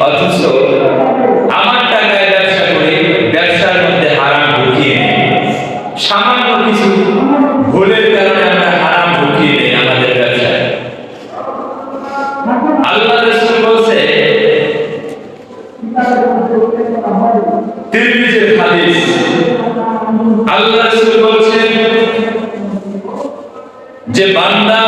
অথচ আমার টাকায় ব্যবসা করে ব্যবসার মধ্যে হারাম ঢুকিয়ে নেই। সামান্য কিছু ভুলের কারণে আমরা হারাম ঢুকিয়ে নেই আমাদের ব্যবসায়। আল্লাহ রাসূল বলছে, তিরমিজির হাদিস, আল্লাহ রাসূল বলছেন যে বান্দা